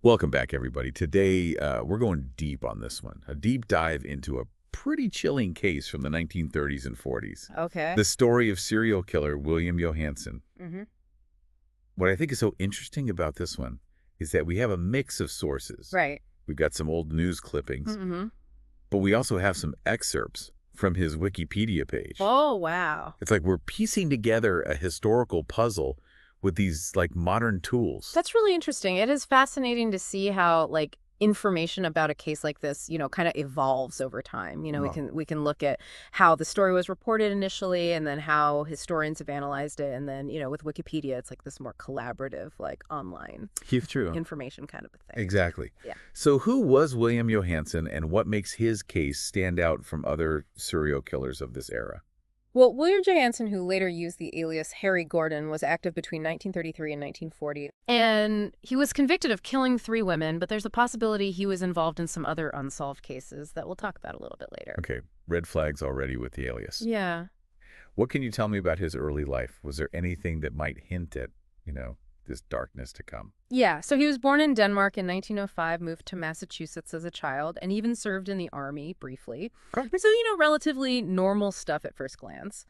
Welcome back, everybody. Today, we're going deep on this one. A deep dive into a pretty chilling case from the 1930s and 40s. Okay. The story of serial killer William Johansen. Mm-hmm. What I think is so interesting about this one is that we have a mix of sources. Right. We've got some old news clippings, Mm-hmm. but we also have some excerpts from his Wikipedia page. Oh, wow. It's like we're piecing together a historical puzzle with these, modern tools. That's really interesting. It is fascinating to see how, information about a case like this, kind of evolves over time. We Oh, can look at how the story was reported initially and then how historians have analyzed it. And then, with Wikipedia, it's like this more collaborative, online it's true. information kind of a thing. Exactly. Yeah. So who was William Johansen, and what makes his case stand out from other serial killers of this era? Well, William Johansen, who later used the alias Harry Gordon, was active between 1933 and 1940. And he was convicted of killing 3 women, but there's a possibility he was involved in some other unsolved cases that we'll talk about a little bit later. Okay, red flags already with the alias. Yeah. What can you tell me about his early life? Was there anything that might hint at, this darkness to come? Yeah, so he was born in Denmark in 1905, moved to Massachusetts as a child, and even served in the army briefly. Okay. So, relatively normal stuff at first glance.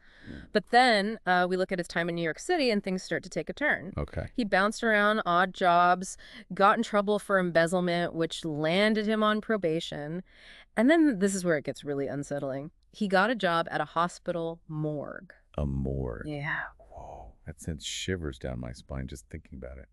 But then we look at his time in New York City and things start to take a turn. Okay. He bounced around odd jobs, got in trouble for embezzlement, which landed him on probation. And then this is where it gets really unsettling. He got a job at a hospital morgue. A morgue. Yeah. Whoa, that sends shivers down my spine just thinking about it.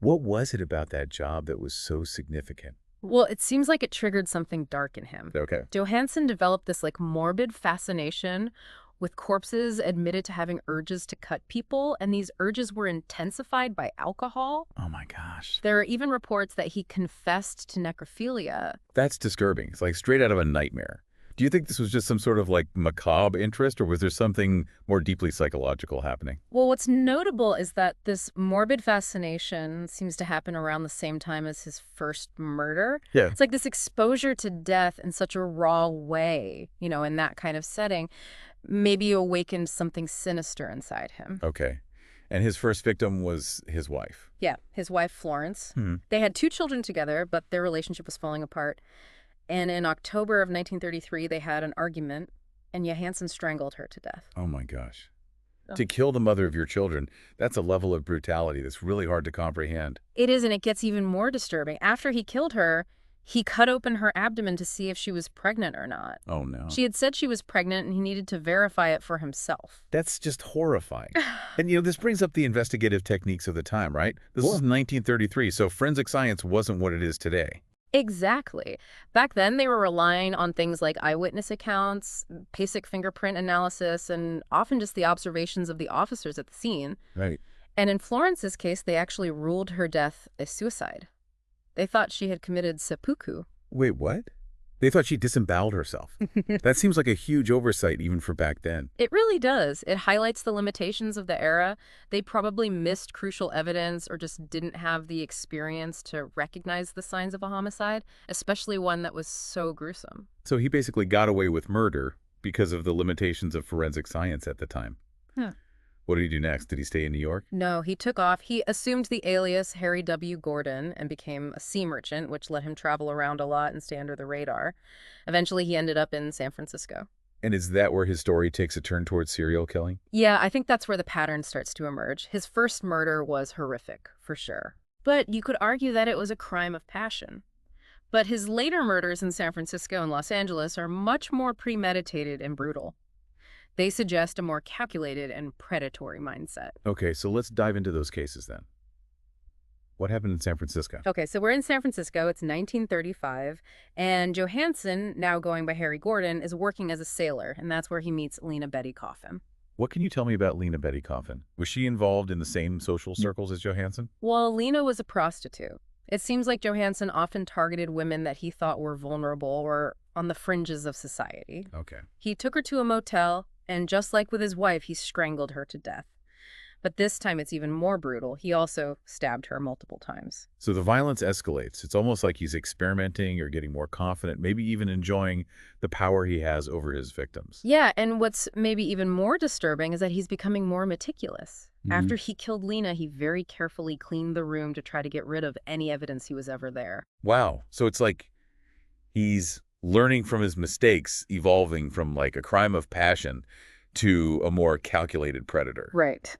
What was it about that job that was so significant? Well, it seems like it triggered something dark in him. Okay. Johansen developed this morbid fascination with corpses admitted to having urges to cut people, and these urges were intensified by alcohol. Oh my gosh. There are even reports that he confessed to necrophilia. That's disturbing. It's like straight out of a nightmare. Do you think this was just some sort of macabre interest, or was there something more deeply psychological happening? Well, what's notable is that this morbid fascination seems to happen around the same time as his first murder. Yeah. It's like this exposure to death in such a raw way, in that kind of setting, maybe awakened something sinister inside him. Okay. And his first victim was his wife. Yeah, his wife, Florence. Hmm. They had 2 children together, but their relationship was falling apart. And in October of 1933, they had an argument, and Johansen strangled her to death. Oh my gosh. Oh. To kill the mother of your children, that's a level of brutality that's really hard to comprehend. It is, and it gets even more disturbing. After he killed her, he cut open her abdomen to see if she was pregnant or not. Oh no. She had said she was pregnant, and he needed to verify it for himself. That's just horrifying. And this brings up the investigative techniques of the time, right? This was 1933, so forensic science wasn't what it is today. Exactly. Back then, they were relying on things like eyewitness accounts, basic fingerprint analysis, and often just the observations of the officers at the scene. Right. And in Florence's case, they actually ruled her death a suicide. They thought she had committed seppuku. Wait, what? They thought she disemboweled herself. That seems like a huge oversight even for back then. It really does. It highlights the limitations of the era. They probably missed crucial evidence or just didn't have the experience to recognize the signs of a homicide, especially one that was so gruesome. So he basically got away with murder because of the limitations of forensic science at the time. Huh. What did he do next? Did he stay in New York? No, he took off. He assumed the alias Harry W. Gordon and became a sea merchant, which let him travel around a lot and stay under the radar. Eventually, he ended up in San Francisco. And is that where his story takes a turn towards serial killing? Yeah, I think that's where the pattern starts to emerge. His first murder was horrific, for sure. But you could argue that it was a crime of passion. But his later murders in San Francisco and Los Angeles are much more premeditated and brutal. They suggest a more calculated and predatory mindset. Okay, so let's dive into those cases then. What happened in San Francisco? Okay, so we're in San Francisco. It's 1935, and Johansen, now going by Harry Gordon, is working as a sailor, and that's where he meets Lena Betty Coffin. What can you tell me about Lena Betty Coffin? Was she involved in the same social circles as Johansen? Well, Lena was a prostitute. It seems like Johansen often targeted women that he thought were vulnerable or on the fringes of society. Okay. He took her to a motel, and just like with his wife, he strangled her to death. But this time it's even more brutal. He also stabbed her multiple times. So the violence escalates. It's almost like he's experimenting or getting more confident, maybe even enjoying the power he has over his victims. Yeah, and what's maybe even more disturbing is that he's becoming more meticulous. Mhm. After he killed Lena, he very carefully cleaned the room to try to get rid of any evidence he was ever there. Wow. So it's like he's learning from his mistakes, evolving from like a crime of passion to a more calculated predator. Right.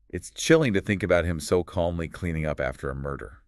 It's chilling to think about him so calmly cleaning up after a murder.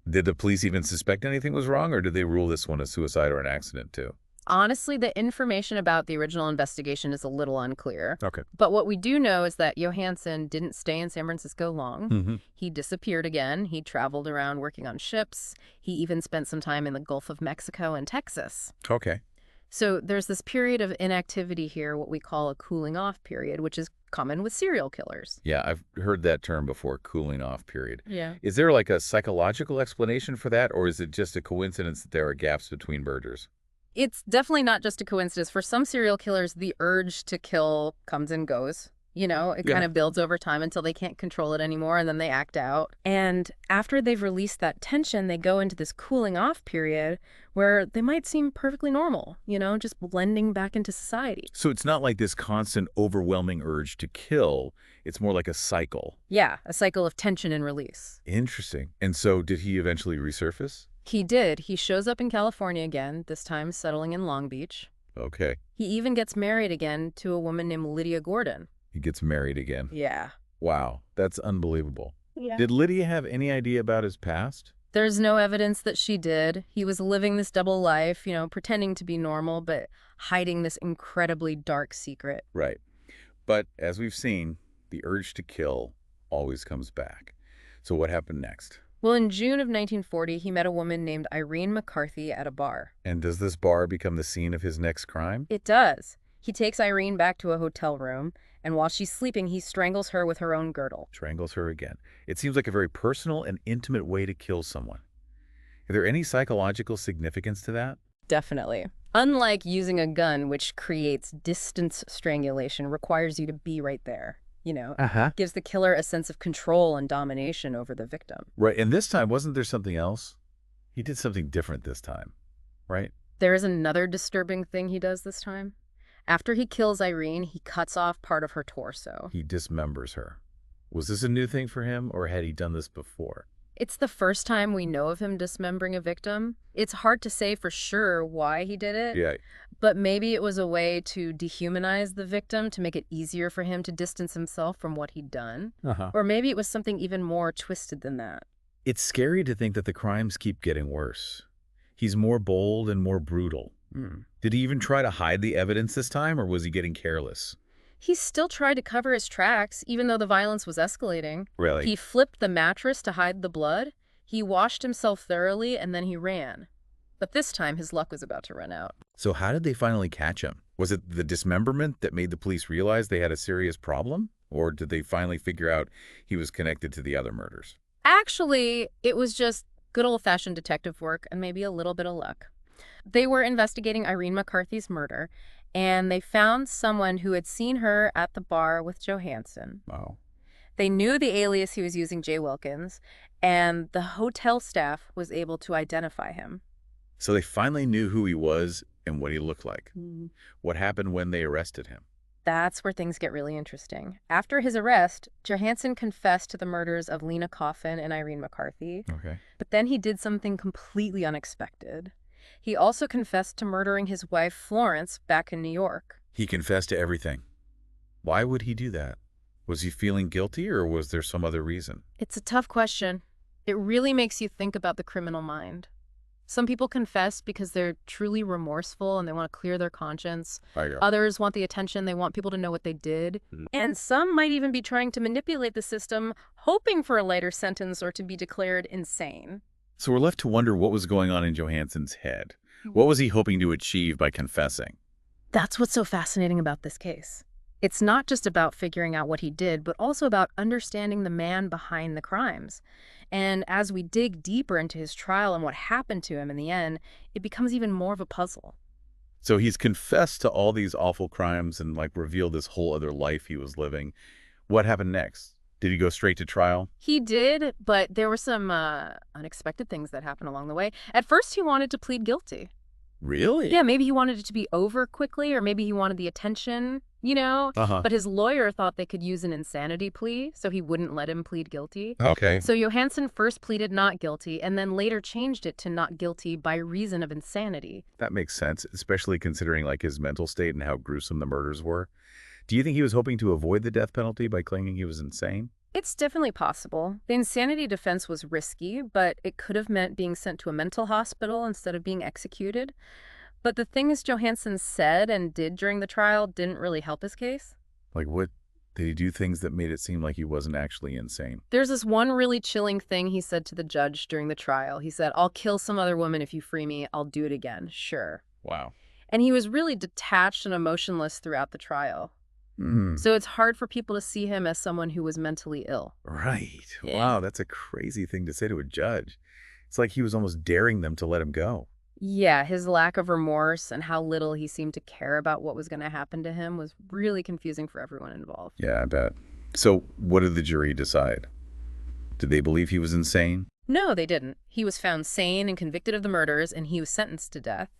Did the police even suspect anything was wrong, or did they rule this one a suicide or an accident too? Honestly, the information about the original investigation is a little unclear. Okay. But what we do know is that Johansen didn't stay in San Francisco long. Mm-hmm. He disappeared again. He traveled around working on ships. He even spent some time in the Gulf of Mexico and Texas. Okay. So there's this period of inactivity here, what we call a cooling off period, which is common with serial killers. Yeah, I've heard that term before, cooling off period. Yeah. Is there like a psychological explanation for that, or is it just a coincidence that there are gaps between murders? It's definitely not just a coincidence. For some serial killers, the urge to kill comes and goes. It Yeah. kind of builds over time until they can't control it anymore, and then they act out. And after they've released that tension, they go into this cooling off period where they might seem perfectly normal, just blending back into society. So it's not like this constant overwhelming urge to kill. It's more like a cycle. Yeah, a cycle of tension and release. Interesting. And so did he eventually resurface? He did. He shows up in California again, this time settling in Long Beach. Okay. He even gets married again to a woman named Lydia Gordon. He gets married again. Yeah. Wow, that's unbelievable. Yeah. Did Lydia have any idea about his past? There's no evidence that she did. He was living this double life, pretending to be normal, but hiding this incredibly dark secret. Right. But as we've seen, the urge to kill always comes back. So what happened next? Well, in June of 1940, he met a woman named Irene McCarthy at a bar. And does this bar become the scene of his next crime? It does. He takes Irene back to a hotel room, and while she's sleeping, he strangles her with her own girdle. Strangles her again. It seems like a very personal and intimate way to kill someone. Is there any psychological significance to that? Definitely. Unlike using a gun, which creates distance strangulation, requires you to be right there. Gives the killer a sense of control and domination over the victim. Right. And this time, wasn't there something else? He did something different this time, right? There is another disturbing thing he does this time. After he kills Irene, he cuts off part of her torso. He dismembers her. Was this a new thing for him, or had he done this before? It's the first time we know of him dismembering a victim. It's hard to say for sure why he did it. Yeah. But maybe it was a way to dehumanize the victim, to make it easier for him to distance himself from what he'd done. Uh-huh. Or maybe it was something even more twisted than that. It's scary to think that the crimes keep getting worse. He's more bold and more brutal. Did he even try to hide the evidence this time, or was he getting careless? He still tried to cover his tracks, even though the violence was escalating. Really? He flipped the mattress to hide the blood. He washed himself thoroughly, and then he ran. But this time, his luck was about to run out. So how did they finally catch him? Was it the dismemberment that made the police realize they had a serious problem? Or did they finally figure out he was connected to the other murders? Actually, it was just good old-fashioned detective work and maybe a little bit of luck. They were investigating Irene McCarthy's murder, and they found someone who had seen her at the bar with Johansen. Wow. They knew the alias he was using, Jay Wilkins, and the hotel staff was able to identify him. So they finally knew who he was and what he looked like. What happened when they arrested him? That's where things get really interesting. After his arrest, Johansen confessed to the murders of Lena Coffin and Irene McCarthy, Okay. but then he did something completely unexpected. He also confessed to murdering his wife, Florence, back in New York. He confessed to everything. Why would he do that? Was he feeling guilty, or was there some other reason? It's a tough question. It really makes you think about the criminal mind. Some people confess because they're truly remorseful and they want to clear their conscience. Others want the attention. They want people to know what they did. And some might even be trying to manipulate the system, hoping for a lighter sentence or to be declared insane. So we're left to wonder what was going on in Johansen's head. What was he hoping to achieve by confessing? That's what's so fascinating about this case. It's not just about figuring out what he did, but also about understanding the man behind the crimes. And as we dig deeper into his trial and what happened to him in the end, it becomes even more of a puzzle. So he's confessed to all these awful crimes and, like, revealed this whole other life he was living. What happened next? Did he go straight to trial? He did, but there were some unexpected things that happened along the way. At first, he wanted to plead guilty. Really? Yeah, maybe he wanted it to be over quickly, or maybe he wanted the attention, you know? Uh-huh. But his lawyer thought they could use an insanity plea, so he wouldn't let him plead guilty. Okay. So Johansen first pleaded not guilty, and then later changed it to not guilty by reason of insanity. That makes sense, especially considering, like, his mental state and how gruesome the murders were. Do you think he was hoping to avoid the death penalty by claiming he was insane? It's definitely possible. The insanity defense was risky, but it could have meant being sent to a mental hospital instead of being executed. But the things Johansen said and did during the trial didn't really help his case. Like, what did he do things that made it seem like he wasn't actually insane? There's this one really chilling thing he said to the judge during the trial. He said, "I'll kill some other woman if you free me. I'll do it again, sure." Wow. And he was really detached and emotionless throughout the trial. Hmm. So it's hard for people to see him as someone who was mentally ill. Right. Yeah. Wow, that's a crazy thing to say to a judge. It's like he was almost daring them to let him go. Yeah, his lack of remorse and how little he seemed to care about what was going to happen to him was really confusing for everyone involved. Yeah, I bet. So, what did the jury decide? Did they believe he was insane? No, they didn't. He was found sane and convicted of the murders, and he was sentenced to death.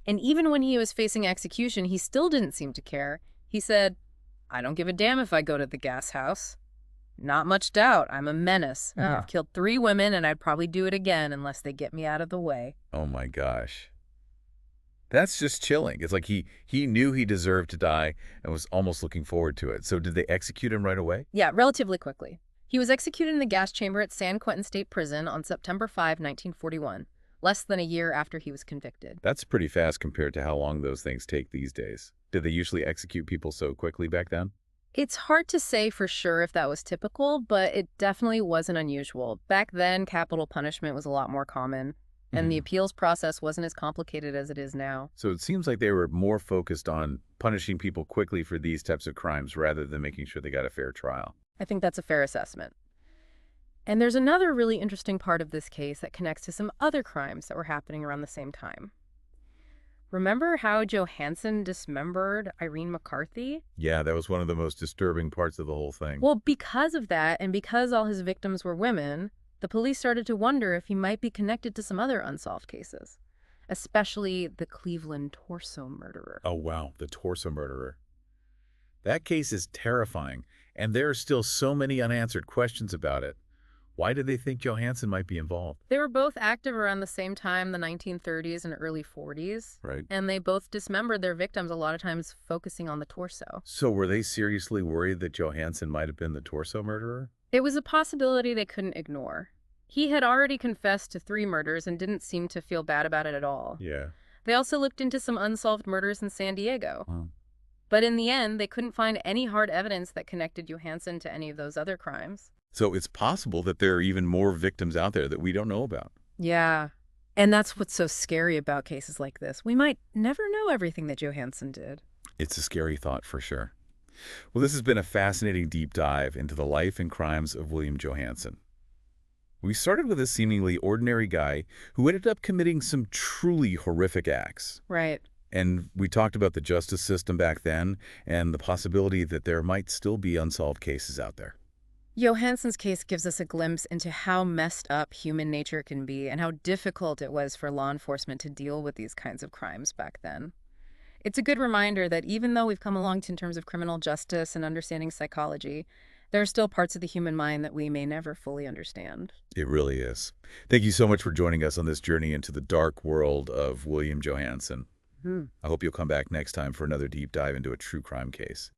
And even when he was facing execution, he still didn't seem to care. He said, "I don't give a damn if I go to the gas house. Not much doubt. I'm a menace. Yeah. I've killed 3 women, and I'd probably do it again unless they get me out of the way." Oh my gosh. That's just chilling. It's like he knew he deserved to die and was almost looking forward to it. So did they execute him right away? Yeah, relatively quickly. He was executed in the gas chamber at San Quentin State Prison on September 5, 1941, less than a year after he was convicted. That's pretty fast compared to how long those things take these days. Did they usually execute people so quickly back then? It's hard to say for sure if that was typical, but it definitely wasn't unusual. Back then, capital punishment was a lot more common, and the appeals process wasn't as complicated as it is now. So it seems like they were more focused on punishing people quickly for these types of crimes rather than making sure they got a fair trial. I think that's a fair assessment. And there's another really interesting part of this case that connects to some other crimes that were happening around the same time. Remember how Johansen dismembered Irene McCarthy? Yeah, that was one of the most disturbing parts of the whole thing. Well, because of that, and because all his victims were women, the police started to wonder if he might be connected to some other unsolved cases, especially the Cleveland torso murderer. Oh, wow, the torso murderer. That case is terrifying, and there are still so many unanswered questions about it. Why did they think Johansen might be involved? They were both active around the same time, the 1930s and early 40s, Right. and they both dismembered their victims, a lot of times focusing on the torso. So were they seriously worried that Johansen might have been the torso murderer? It was a possibility they couldn't ignore. He had already confessed to 3 murders and didn't seem to feel bad about it at all. Yeah. They also looked into some unsolved murders in San Diego. Wow. But in the end, they couldn't find any hard evidence that connected Johansen to any of those other crimes. So it's possible that there are even more victims out there that we don't know about. Yeah. And that's what's so scary about cases like this. We might never know everything that Johansen did. It's a scary thought for sure. Well, this has been a fascinating deep dive into the life and crimes of William Johansen. We started with a seemingly ordinary guy who ended up committing some truly horrific acts. Right. And we talked about the justice system back then and the possibility that there might still be unsolved cases out there. Johansen's case gives us a glimpse into how messed up human nature can be and how difficult it was for law enforcement to deal with these kinds of crimes back then. It's a good reminder that even though we've come along in terms of criminal justice and understanding psychology, there are still parts of the human mind that we may never fully understand. It really is. Thank you so much for joining us on this journey into the dark world of William Johansen. I hope you'll come back next time for another deep dive into a true crime case.